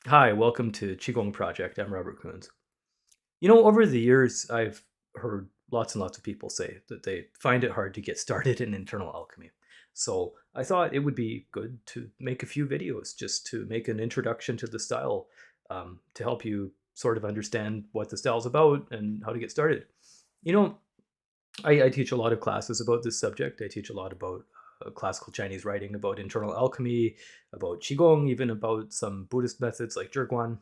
Hi, welcome to Qigong Project. I'm Robert Coons. Over the years, I've heard lots and lots of people say that they find it hard to get started in internal alchemy. So I thought it would be good to make a few videos just to make an introduction to the style, to help you sort of understand what the style's about and how to get started. You know, I teach a lot of classes about this subject. I teach a lot about classical Chinese writing, about internal alchemy, about Qigong, even about some Buddhist methods like Zhiguan.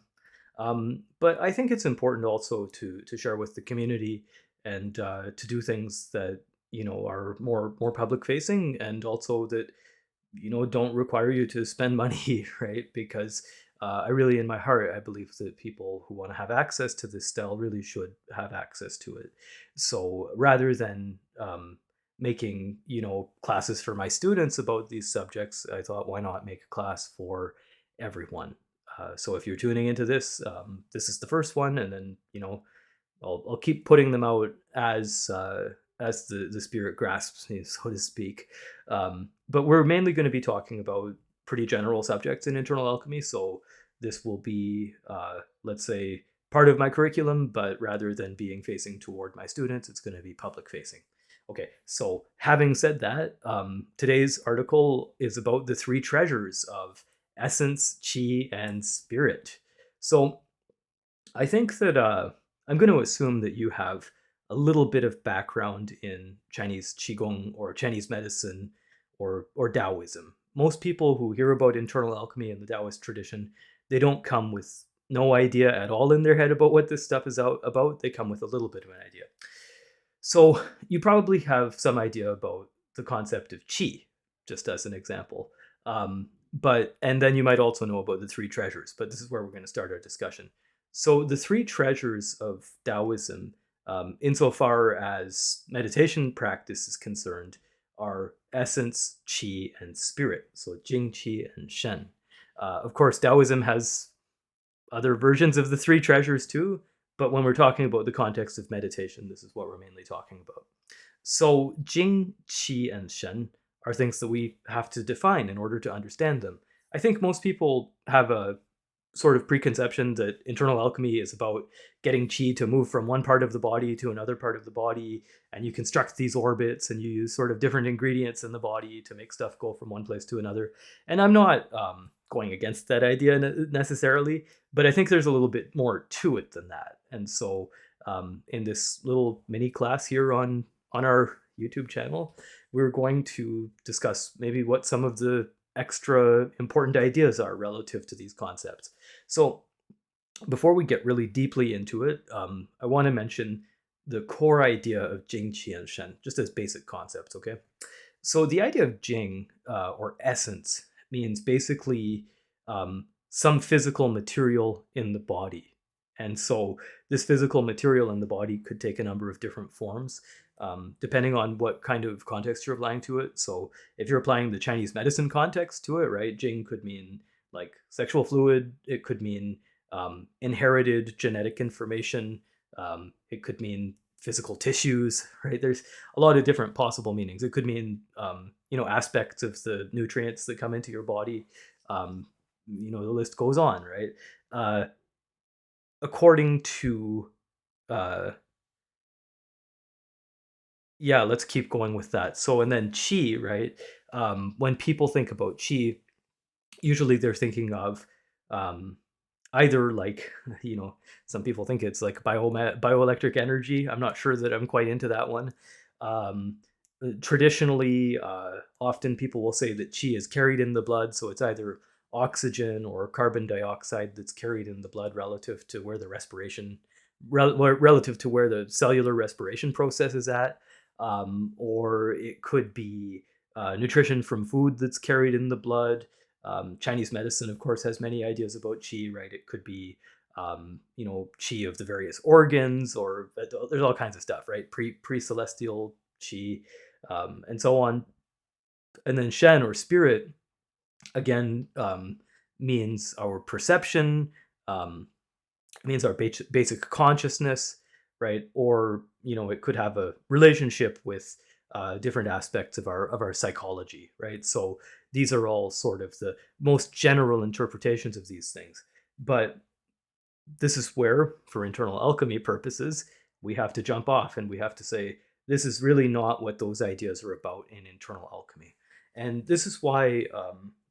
But I think it's important also to share with the community and to do things that are more public facing, and also that don't require you to spend money, right? Because I really, in my heart, I believe that people who want to have access to this style really should have access to it. So rather than making classes for my students about these subjects, I thought, why not make a class for everyone? So if you're tuning into this, this is the first one, and then I'll keep putting them out as the spirit grasps me, so to speak. But we're mainly going to be talking about pretty general subjects in internal alchemy. So this will be, let's say, part of my curriculum, but rather than being facing toward my students, it's going to be public facing. Okay, so having said that, today's article is about the three treasures of essence, chi, and spirit. So I think that I'm going to assume that you have a little bit of background in Chinese Qigong or Chinese medicine or Daoism. Most people who hear about internal alchemy and the Taoist tradition, they don't come with no idea at all in their head about what this stuff is out about. They come with a little bit of an idea. So you probably have some idea about the concept of qi, just as an example. But and then you might also know about the three treasures. But this is where we're going to start our discussion. So the three treasures of Taoism, insofar as meditation practice is concerned, are essence, qi, and spirit. So jing, qi, and shen. Of course, Taoism has other versions of the three treasures too, but when we're talking about the context of meditation, this is what we're mainly talking about. So, jing, qi, and shen are things that we have to define in order to understand them. I think most people have a sort of preconception that internal alchemy is about getting chi to move from one part of the body to another part of the body, and you construct these orbits and you use sort of different ingredients in the body to make stuff go from one place to another. And I'm not going against that idea necessarily, but I think there's a little bit more to it than that. And so in this little mini class here on our YouTube channel, we're going to discuss maybe what some of the extra important ideas are relative to these concepts. So before we get really deeply into it, I want to mention the core idea of Jing, Qi, and Shen, just as basic concepts, okay? So the idea of Jing, or essence, means basically some physical material in the body. And so this physical material in the body could take a number of different forms, depending on what kind of context you're applying to it. So if you're applying the Chinese medicine context to it, right, Jing could mean like sexual fluid. It could mean inherited genetic information. It could mean physical tissues, right? There's a lot of different possible meanings. It could mean, aspects of the nutrients that come into your body. The list goes on, right? Uh, according to, uh, yeah, let's keep going with that. So, and then chi, right? When people think about chi, usually they're thinking of um, either like some people think it's like bioelectric energy. I'm not sure that I'm quite into that one. um, Traditionally, often people will say that chi is carried in the blood, so it's either oxygen or carbon dioxide that's carried in the blood relative to where the relative to where the cellular respiration process is at. Or it could be nutrition from food that's carried in the blood. Chinese medicine, of course, has many ideas about qi, right? It could be, qi of the various organs, or there's all kinds of stuff, right? Pre celestial qi, and so on. And then shen, or spirit, again, means our perception, um, means our basic consciousness, right? Or it could have a relationship with different aspects of our psychology, right? So these are all sort of the most general interpretations of these things. But this is where, for internal alchemy purposes, we have to jump off and we have to say, this is really not what those ideas are about in internal alchemy. And this is why,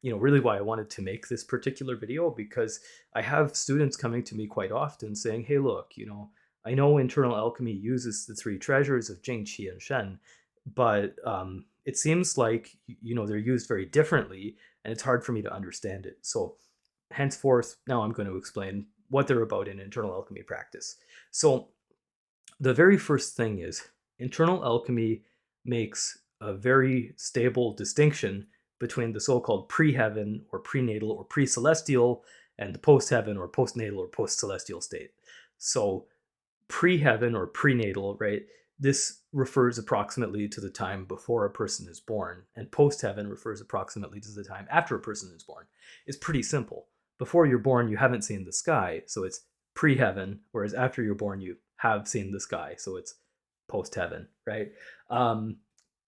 really why I wanted to make this particular video, because I have students coming to me quite often saying, hey, look, I know internal alchemy uses the three treasures of jing, qi, and shen, but it seems like, they're used very differently, and it's hard for me to understand it. So henceforth, now I'm going to explain what they're about in internal alchemy practice. So the very first thing is internal alchemy makes a very stable distinction between the so-called pre-heaven or prenatal or pre-celestial and the post-heaven or post-natal or post-celestial state. So pre-heaven or prenatal, right? This refers approximately to the time before a person is born, and post-heaven refers approximately to the time after a person is born. It's pretty simple. Before you're born, you haven't seen the sky, so it's pre-heaven, whereas after you're born, you have seen the sky, so it's post-heaven, right?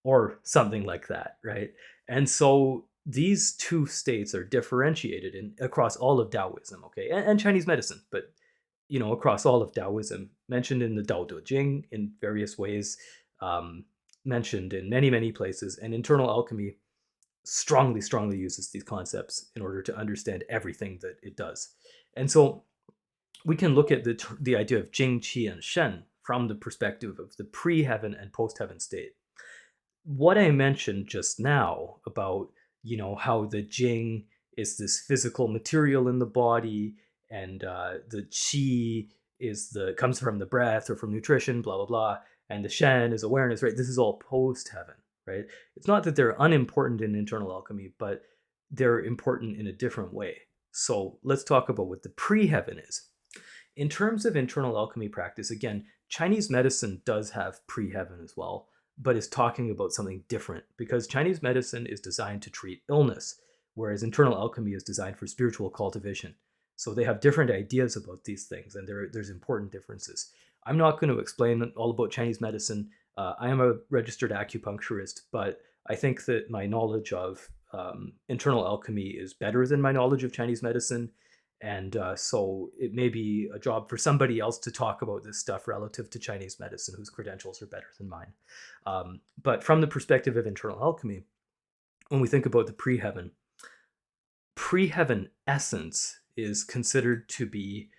Or something like that, right? And so these two states are differentiated across all of Daoism, okay, and Chinese medicine, but across all of Daoism, mentioned in the Dao De Jing in various ways, mentioned in many, many places, and internal alchemy strongly, strongly uses these concepts in order to understand everything that it does. And so we can look at the idea of jing, qi, and shen from the perspective of the pre-heaven and post-heaven state. What I mentioned just now about, how the jing is this physical material in the body, and the qi comes from the breath or from nutrition, blah blah blah, and the shen is awareness, right? This is all post-heaven, right? It's not that they're unimportant in internal alchemy, but they're important in a different way. So let's talk about what the pre-heaven is. In terms of internal alchemy practice, again, Chinese medicine does have pre-heaven as well, but is talking about something different, because Chinese medicine is designed to treat illness, whereas internal alchemy is designed for spiritual cultivation. So they have different ideas about these things, and there's important differences. I'm not going to explain all about Chinese medicine. I am a registered acupuncturist, but I think that my knowledge of internal alchemy is better than my knowledge of Chinese medicine. And so it may be a job for somebody else to talk about this stuff relative to Chinese medicine, whose credentials are better than mine. But from the perspective of internal alchemy, when we think about the pre-heaven essence is considered to be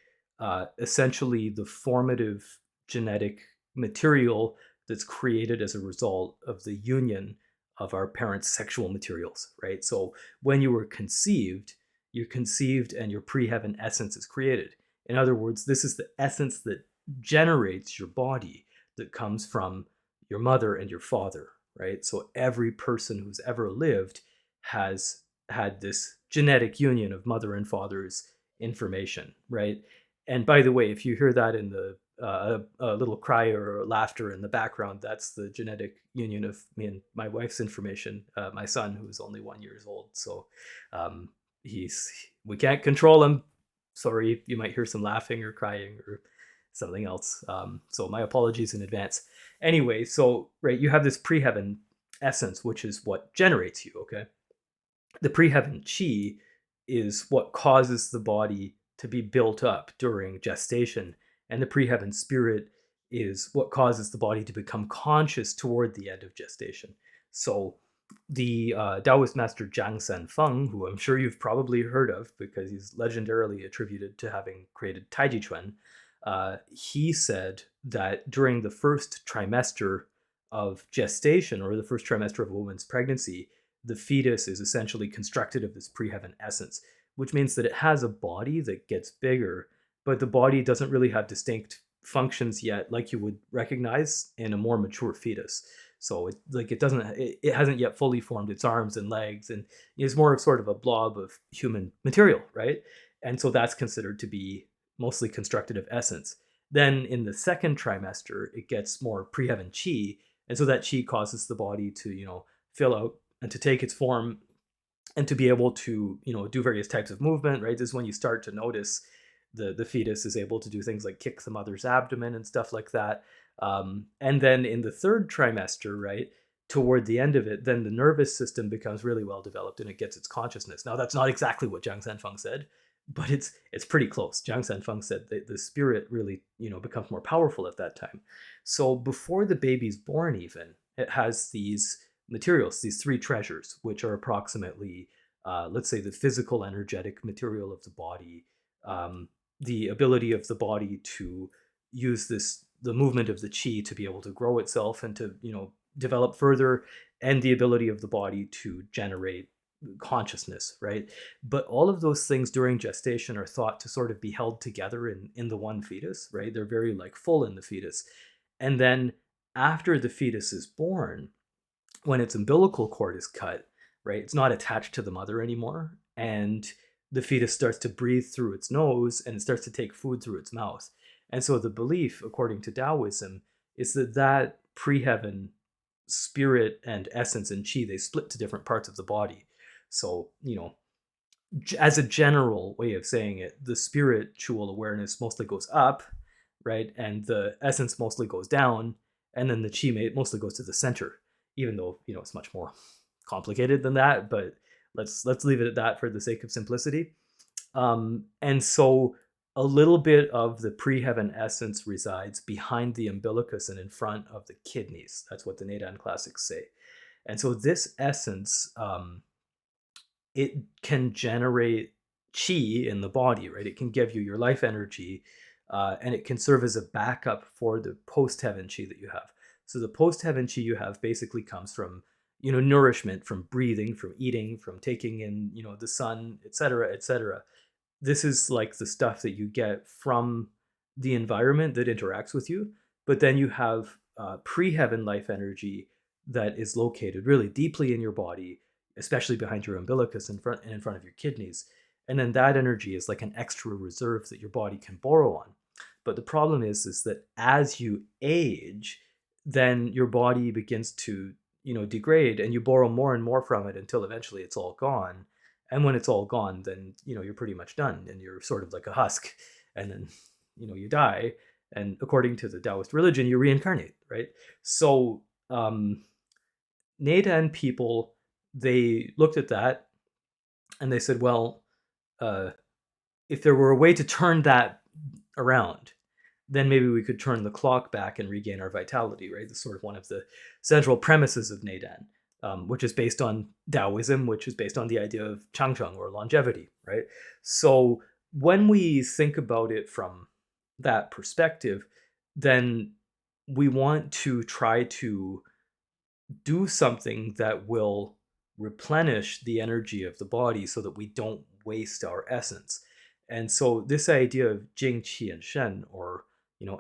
essentially the formative genetic material that's created as a result of the union of our parents' sexual materials, right? So when you were conceived, you're conceived and your pre-heaven essence is created. In other words, this is the essence that generates your body, that comes from your mother and your father, right? So every person who's ever lived has had this genetic union of mother and father's information, right? And by the way, if you hear that in the a little cry or laughter in the background, that's the genetic union of me and my wife's information. My son, who's only 1 year old, so um, we can't control him. Sorry, you might hear some laughing or crying or something else. So my apologies in advance. Anyway, so right, you have this pre-heaven essence, which is what generates you. Okay, the pre-heaven chi is what causes the body to be built up during gestation, and the pre-heaven spirit is what causes the body to become conscious toward the end of gestation. So the Taoist master Zhang Sanfeng, who I'm sure you've probably heard of because he's legendarily attributed to having created Taiji Chuan, he said that during the first trimester of gestation, or the first trimester of a woman's pregnancy, the fetus is essentially constructed of this pre-heaven essence, which means that it has a body that gets bigger, but the body doesn't really have distinct functions yet, like you would recognize in a more mature fetus. So it hasn't yet fully formed its arms and legs, and is more of sort of a blob of human material, right? And so that's considered to be mostly constructed of essence. Then in the second trimester, it gets more pre-heaven chi, and so that chi causes the body to, fill out and to take its form and to be able to, do various types of movement, right? This is when you start to notice the fetus is able to do things like kick the mother's abdomen and stuff like that. And then in the third trimester, right, toward the end of it, then the nervous system becomes really well developed and it gets its consciousness. Now, that's not exactly what Zhang Sanfeng said, but it's pretty close. Jiang Sanfeng said that the spirit really, becomes more powerful at that time. So before the baby's born, even it has these materials, these three treasures, which are approximately, let's say, the physical, energetic material of the body, um, the ability of the body to use the movement of the qi to be able to grow itself and to develop further, and the ability of the body to generate consciousness, right? But all of those things during gestation are thought to sort of be held together in the one fetus, right? They're very like full in the fetus. And then after the fetus is born, when its umbilical cord is cut, right, it's not attached to the mother anymore. And the fetus starts to breathe through its nose and it starts to take food through its mouth. And so the belief, according to Daoism, is that pre-heaven spirit and essence and chi, they split to different parts of the body. So, as a general way of saying it, the spiritual awareness mostly goes up, right? And the essence mostly goes down, and then the chi mostly goes to the center, even though, it's much more complicated than that, but let's leave it at that for the sake of simplicity. And so a little bit of the pre-heaven essence resides behind the umbilicus and in front of the kidneys. That's what the Neidan classics say. And so this essence, it can generate chi in the body, right? It can give you your life energy, and it can serve as a backup for the post-heaven chi that you have. So the post-heaven chi you have basically comes from, nourishment, from breathing, from eating, from taking in, the sun, etc., etc. This is like the stuff that you get from the environment that interacts with you. But then you have pre-heaven life energy that is located really deeply in your body, especially behind your umbilicus in front of your kidneys. And then that energy is like an extra reserve that your body can borrow on. But the problem is that as you age, then your body begins to, degrade, and you borrow more and more from it until eventually it's all gone. And when it's all gone, then, you're pretty much done and you're sort of like a husk. And then, you die. And according to the Taoist religion, you reincarnate, right? So, Neidan people, they looked at that and they said, well, uh, if there were a way to turn that around, then maybe we could turn the clock back and regain our vitality, right? That's sort of one of the central premises of Neidan, which is based on Daoism, which is based on the idea of changcheng, or longevity, right? So when we think about it from that perspective, then we want to try to do something that will replenish the energy of the body so that we don't waste our essence. And so this idea of jing, qi, and shen, or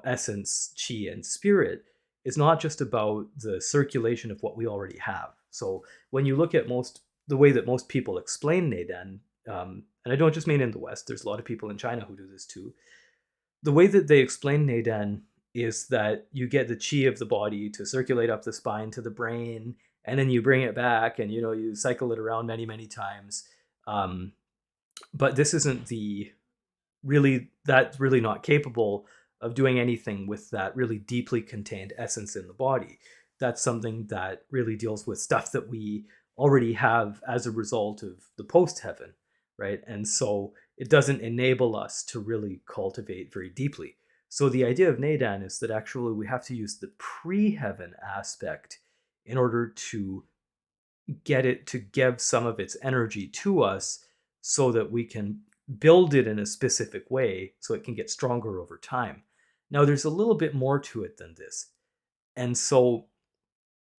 essence, qi, and spirit, is not just about the circulation of what we already have. So when you look at the way that most people explain Neidan, and I don't just mean in the West, there's a lot of people in China who do this too. The way that they explain Neidan is that you get the chi of the body to circulate up the spine to the brain, and then you bring it back, and you cycle it around many, many times. Um, but this isn't that's really not capable of doing anything with that really deeply contained essence in the body. That's something that really deals with stuff that we already have as a result of the post heaven, right? And so it doesn't enable us to really cultivate very deeply. So the idea of Neidan is that actually we have to use the pre-heaven aspect in order to get it to give some of its energy to us so that we can build it in a specific way so it can get stronger over time. Now, there's a little bit more to it than this. And so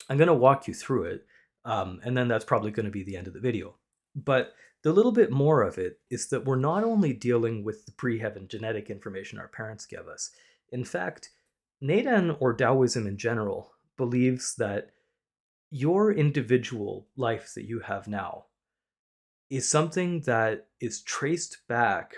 I'm going to walk you through it, and then that's probably going to be the end of the video. But the little bit more of it is that we're not only dealing with the pre-heaven genetic information our parents give us. In fact, Neidan, or Taoism in general, believes that your individual life that you have now is something that is traced back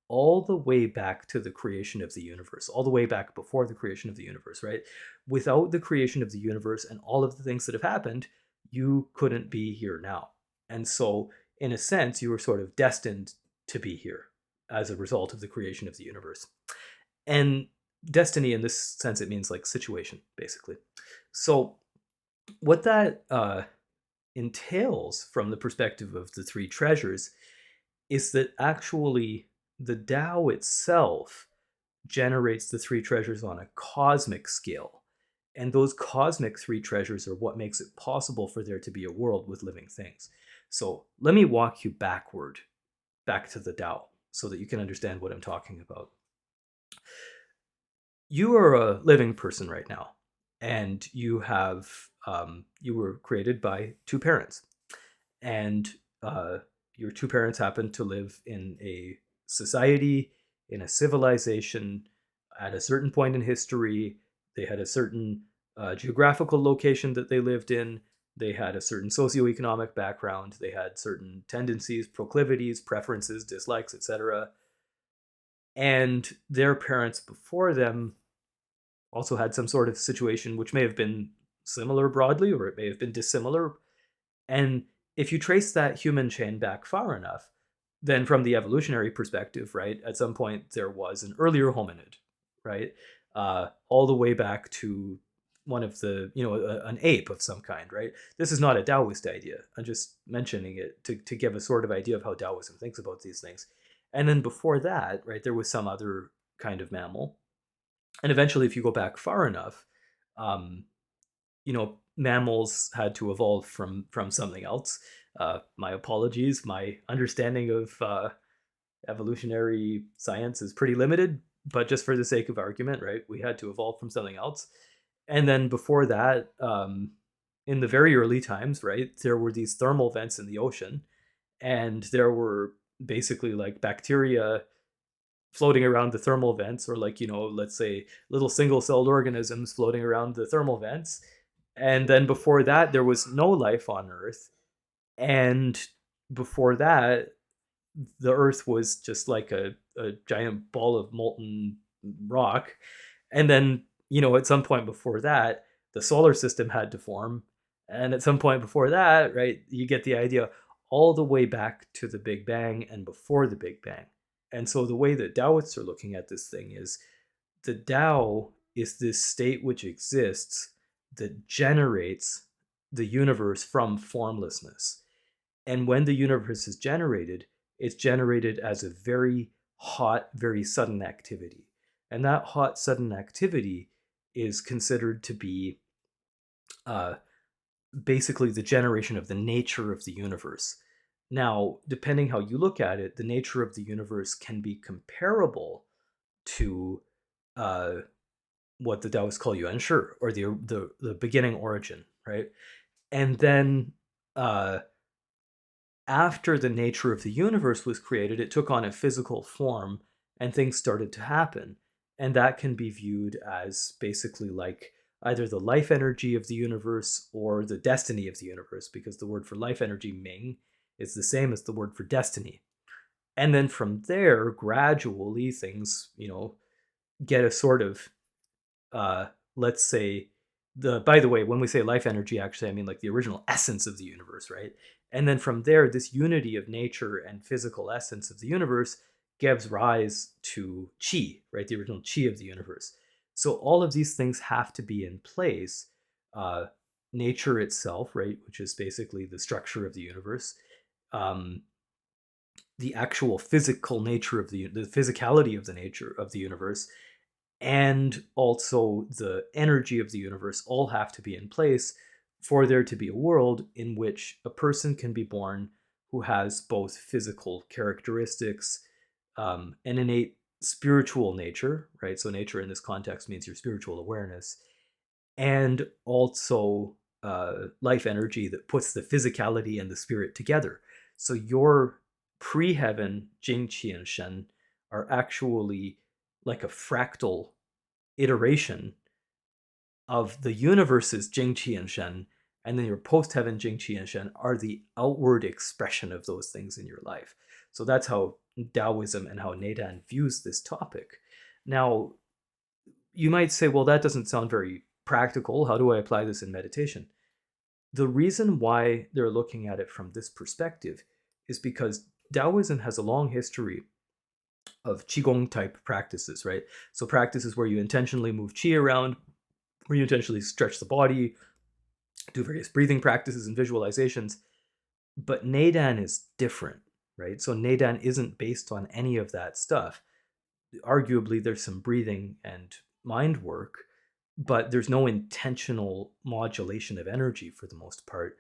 all the way back to the creation of the universe, all the way back before the creation of the universe, right? Without the creation of the universe and all of the things that have happened, you couldn't be here now. And so, in a sense, you were sort of destined to be here as a result of the creation of the universe. And destiny, in this sense, it means like situation, basically. So, what that entails from the perspective of the three treasures is that actually the Tao itself generates the three treasures on a cosmic scale. And those cosmic three treasures are what makes it possible for there to be a world with living things. So let me walk you backward, back to the Tao, so that you can understand what I'm talking about. You are a living person right now, and you were created by two parents, and uh, your two parents happen to live in a society, in a civilization, at a certain point in history. They had a certain geographical location that they lived in. They had a certain socioeconomic background. They had certain tendencies, proclivities, preferences, dislikes, etc. And their parents before them also had some sort of situation which may have been similar broadly, or it may have been dissimilar. And if you trace that human chain back far enough, then from the evolutionary perspective, right, at some point there was an earlier hominid, right, all the way back to one of the, an ape of some kind, right? This is not a Taoist idea. I'm just mentioning it to give a sort of idea of how Taoism thinks about these things. And then before that, right, there was some other kind of mammal. And eventually, if you go back far enough, um, mammals had to evolve from something else. My apologies. My understanding of evolutionary science is pretty limited, but just for the sake of argument, right? We had to evolve from something else. And then before that, in the very early times, right, there were these thermal vents in the ocean, and there were basically like bacteria floating around the thermal vents, or like, let's say little single-celled organisms floating around the thermal vents. And then before that, there was no life on Earth. And before that, the Earth was just like a giant ball of molten rock. And then, at some point before that, the solar system had to form. And at some point before that, right, you get the idea, all the way back to the Big Bang and before the Big Bang. And so the way that Taoists are looking at this thing is the Tao is this state which exists that generates the universe from formlessness. And when the universe is generated, it's generated as a very hot, very sudden activity. And that hot, sudden activity is considered to be uh, basically the generation of the nature of the universe. Now, depending how you look at it, the nature of the universe can be comparable to uh, what the Taoists call yuan shi, or the beginning origin, right? And then uh, after the nature of the universe was created, it took on a physical form, and things started to happen. And that can be viewed as basically like either the life energy of the universe or the destiny of the universe, because the word for life energy, Ming, is the same as the word for destiny. And then from there, gradually things, get a sort of, uh, let's say, by the way, when we say life energy, actually, I mean like the original essence of the universe, right? And then from there, this unity of nature and physical essence of the universe gives rise to chi, right? The original chi of the universe. So all of these things have to be in place. Uh, Nature itself, right, which is basically the structure of the universe, um, the actual physical nature of the physicality of the nature of the universe, and also the energy of the universe all have to be in place for there to be a world in which a person can be born who has both physical characteristics, an innate spiritual nature, right? So nature in this context means your spiritual awareness, and also life energy that puts the physicality and the spirit together. So your pre-heaven, jing, qi, and shen, are actually like a fractal iteration of the universe's jing, qi, and shen, and then your post-heaven jing, qi, and shen are the outward expression of those things in your life. So that's how Taoism and how Neidan views this topic. Now, you might say, well, that doesn't sound very practical. How do I apply this in meditation? The reason why they're looking at it from this perspective is because Taoism has a long history of qigong type practices, right? So practices where you intentionally move qi around, where you intentionally stretch the body, do various breathing practices and visualizations. But Neidan is different. right? So Neidan isn't based on any of that stuff. Arguably, there's some breathing and mind work, but there's no intentional modulation of energy for the most part.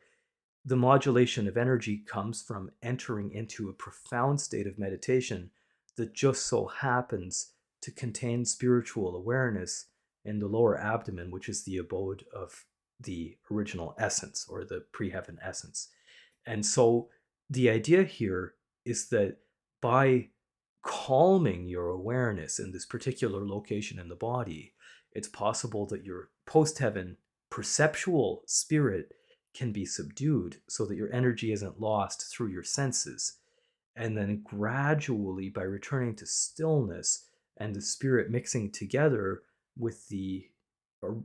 The modulation of energy comes from entering into a profound state of meditation that just so happens to contain spiritual awareness in the lower abdomen, which is the abode of the original essence or the pre-heaven essence. And so the idea here is that by calming your awareness in this particular location in the body, it's possible that your post heaven perceptual spirit can be subdued so that your energy isn't lost through your senses. And then gradually, by returning to stillness and the spirit mixing together with the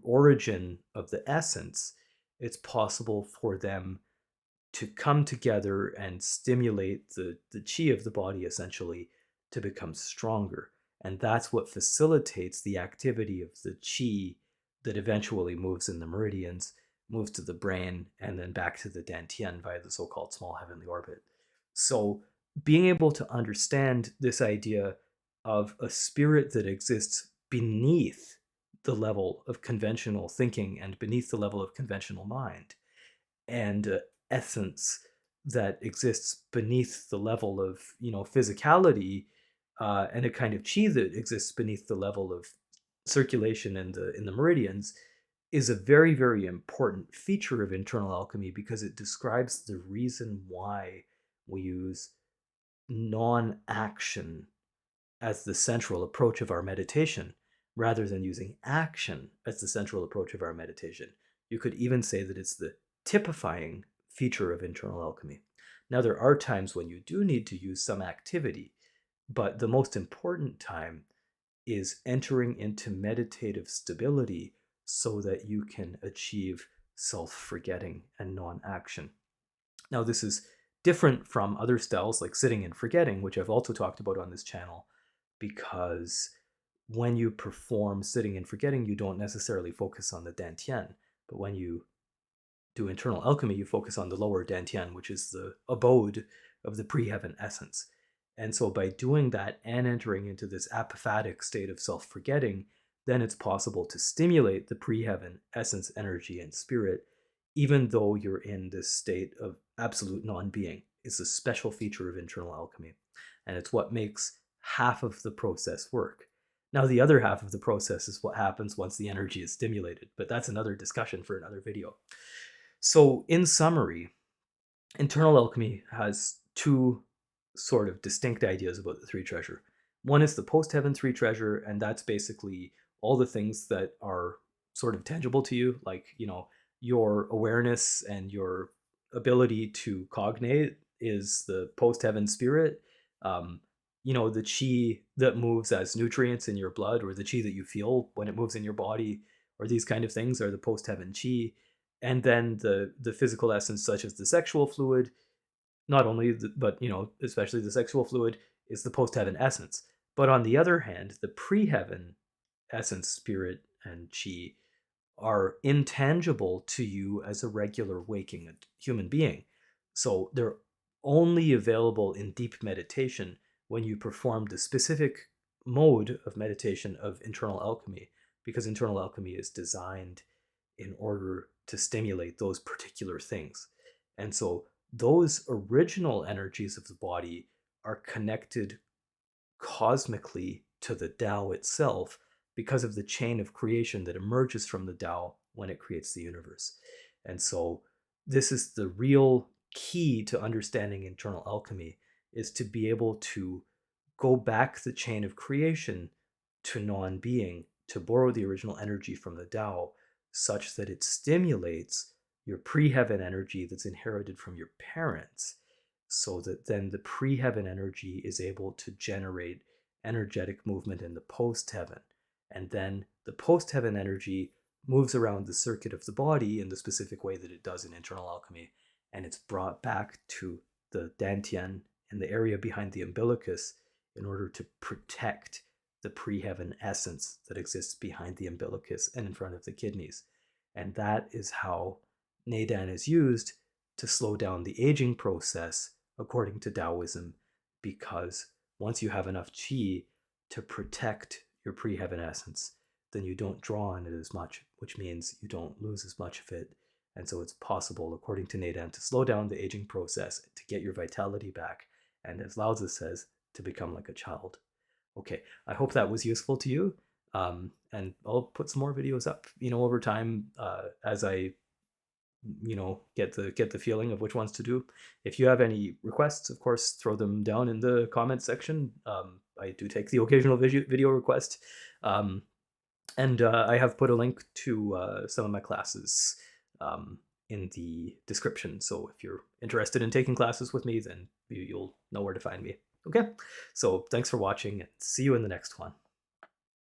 origin of the essence, it's possible for them to come together and stimulate the chi of the body essentially to become stronger. And that's what facilitates the activity of the chi that eventually moves in the meridians, moves to the brain, and then back to the dantian via the so-called small heavenly orbit. So being able to understand this idea of a spirit that exists beneath the level of conventional thinking and beneath the level of conventional mind, and essence that exists beneath the level of physicality, and a kind of chi that exists beneath the level of circulation in the meridians, is a very, very important feature of internal alchemy because it describes the reason why we use non-action as the central approach of our meditation rather than using action as the central approach of our meditation. You could even say that it's the typifying feature of internal alchemy. Now, there are times when you do need to use some activity, but the most important time is entering into meditative stability so that you can achieve self-forgetting and non-action. Now, this is different from other styles like sitting and forgetting, which I've also talked about on this channel, because when you perform sitting and forgetting, you don't necessarily focus on the dantian, but when you do internal alchemy, you focus on the lower dantian, which is the abode of the pre-heaven essence. And so by doing that and entering into this apophatic state of self-forgetting, then it's possible to stimulate the pre-heaven essence, energy, and spirit, even though you're in this state of absolute non-being. It's a special feature of internal alchemy. And it's what makes half of the process work. Now, the other half of the process is what happens once the energy is stimulated, but that's another discussion for another video. So, in summary, internal alchemy has two sort of distinct ideas about the three treasure. One is the post heaven three treasure, and that's basically all the things that are sort of tangible to you, like, your awareness and your ability to cognate is the post heaven spirit. Um, the chi that moves as nutrients in your blood, or the chi that you feel when it moves in your body, or these kind of things are the post heaven chi. And then the physical essence, such as the sexual fluid, not only but especially the sexual fluid, is the post heaven essence. But on the other hand, the pre heaven essence, spirit, and chi are intangible to you as a regular waking human being. So they're only available in deep meditation when you perform the specific mode of meditation of internal alchemy, because internal alchemy is designed in order to stimulate those particular things. And so those original energies of the body are connected cosmically to the Tao itself because of the chain of creation that emerges from the Tao when it creates the universe. And so this is the real key to understanding internal alchemy, is to be able to go back the chain of creation to non-being, to borrow the original energy from the Tao such that it stimulates your pre-heaven energy that's inherited from your parents, so that then the pre-heaven energy is able to generate energetic movement in the post-heaven. And then the post-heaven energy moves around the circuit of the body in the specific way that it does in internal alchemy, and it's brought back to the dantian in the area behind the umbilicus in order to protect the pre-heaven essence that exists behind the umbilicus and in front of the kidneys. And that is how Neidan is used to slow down the aging process according to Daoism, because once you have enough qi to protect your pre-heaven essence, then you don't draw on it as much, which means you don't lose as much of it. And so it's possible, according to Nadan, to slow down the aging process, to get your vitality back, and as Lao Tzu says, to become like a child. Okay, I hope that was useful to you. And I'll put some more videos up, over time, as I, get the feeling of which ones to do. If you have any requests, of course, throw them down in the comments section. I do take the occasional video request. And I have put a link to some of my classes in the description. So if you're interested in taking classes with me, then you'll know where to find me. Okay, so thanks for watching, and see you in the next one.